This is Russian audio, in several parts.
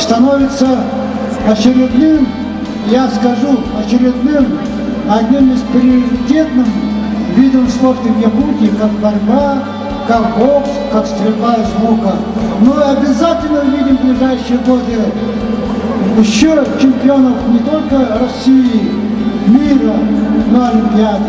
становится очередным, я скажу, очередным, одним из приоритетных видом спорта в Якутии, как борьба, как бокс, как стрельба из лука. Мы обязательно увидим в ближайшие годы еще чемпионов не только России, мира на Олимпиаде.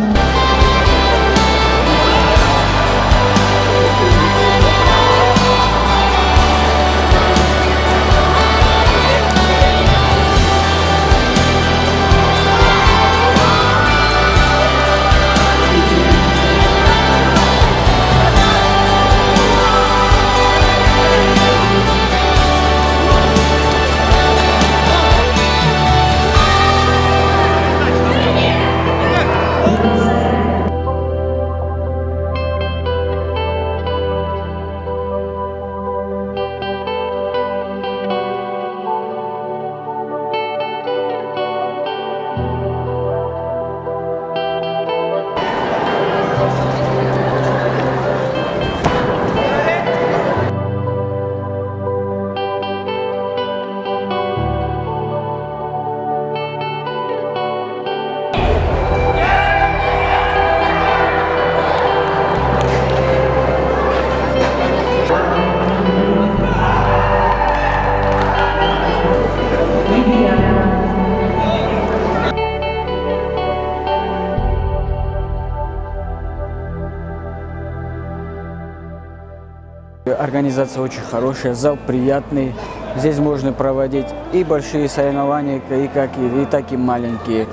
Организация очень хорошая, зал приятный. Здесь можно проводить и большие соревнования, и так и маленькие.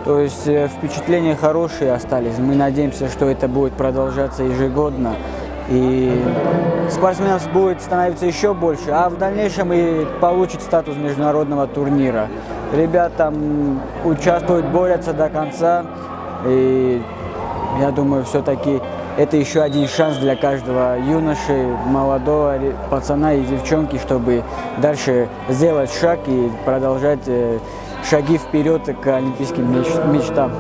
То есть впечатления хорошие остались. Мы надеемся, что это будет продолжаться ежегодно. И спортсменов будет становиться еще больше, а в дальнейшем и получит статус международного турнира. Ребята участвуют, борются до конца. И я думаю, все-таки это еще один шанс для каждого юноши, молодого пацана и девчонки, чтобы дальше сделать шаг и продолжать шаги вперед к олимпийским мечтам.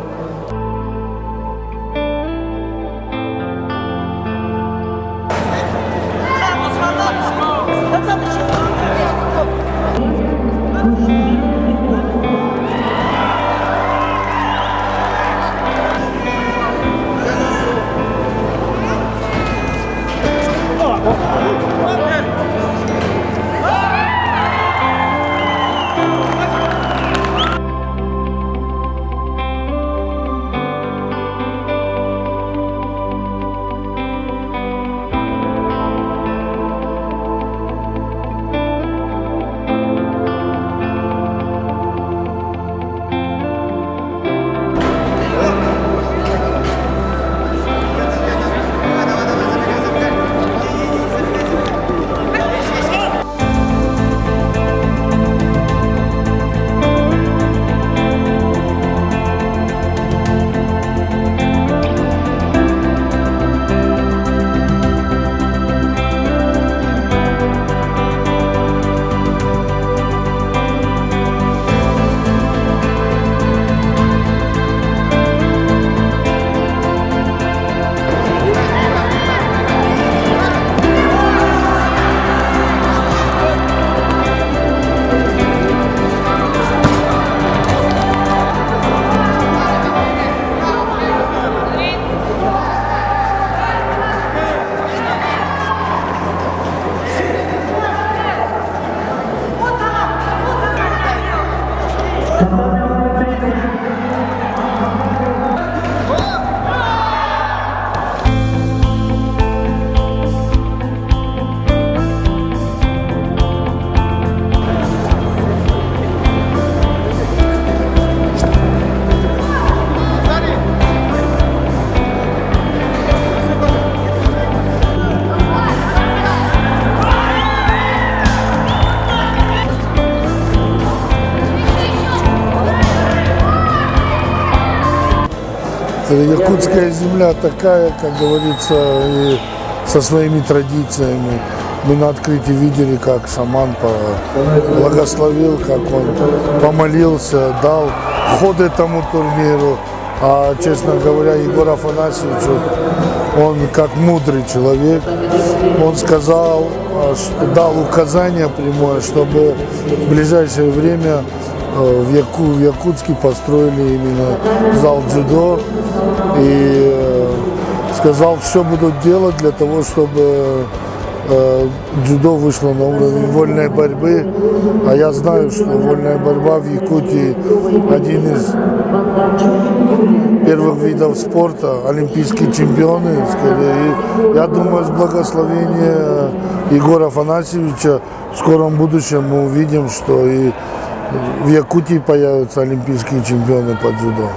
Якутская земля такая, как говорится, и со своими традициями. Мы на открытии видели, как шаман благословил, как он помолился, дал ход этому турниру. А, честно говоря, Егор Афанасьевич, он как мудрый человек, он сказал, дал указание прямое, чтобы в ближайшее время в Якутске построили именно зал дзюдо. И сказал, все будут делать для того, чтобы дзюдо вышло на уровень вольной борьбы. А я знаю, что вольная борьба в Якутии один из первых видов спорта, олимпийские чемпионы. И я думаю, с благословения Егора Афанасьевича в скором будущем мы увидим, что и в Якутии появятся олимпийские чемпионы по дзюдо.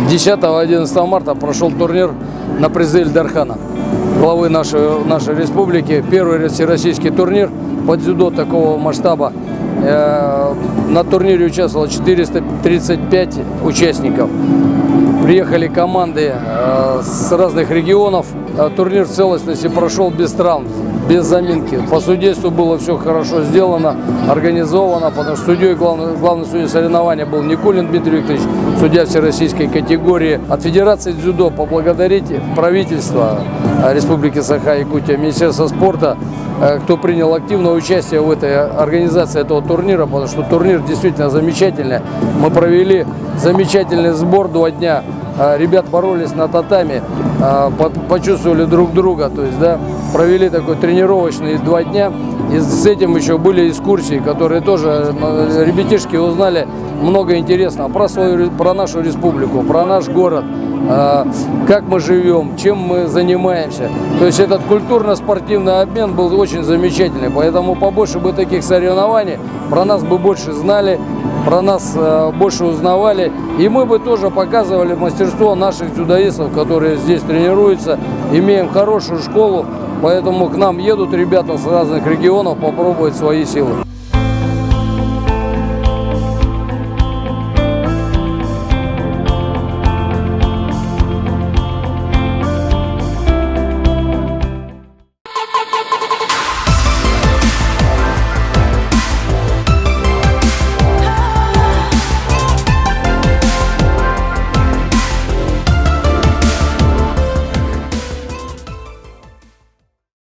«10-11 марта прошел турнир на призы Ильдархана, главы нашей республики. Первый всероссийский турнир по дзюдо такого масштаба. На турнире участвовало 435 участников. Приехали команды с разных регионов. Турнир в целостности прошел без травм, без заминки. По судейству было все хорошо сделано, организовано, потому что судьей, главный судья соревнования был Никулин Дмитрий Викторович, судья всероссийской категории. От Федерации дзюдо поблагодарить правительство Республики Саха-Якутия, Министерство спорта, кто принял активное участие в этой организации этого турнира, потому что турнир действительно замечательный. Мы провели замечательный сбор 2 дня. Ребят боролись на татами, почувствовали друг друга, то есть, да, провели такой тренировочный 2 дня. И с этим еще были экскурсии, которые тоже ребятишки узнали много интересного про нашу республику, про наш город, как мы живем, чем мы занимаемся. То есть этот культурно-спортивный обмен был очень замечательный, поэтому побольше бы таких соревнований, про нас бы больше знали, про нас больше узнавали, и мы бы тоже показывали мастерство наших дзюдоистов, которые здесь тренируются, имеем хорошую школу, поэтому к нам едут ребята с разных регионов попробовать свои силы.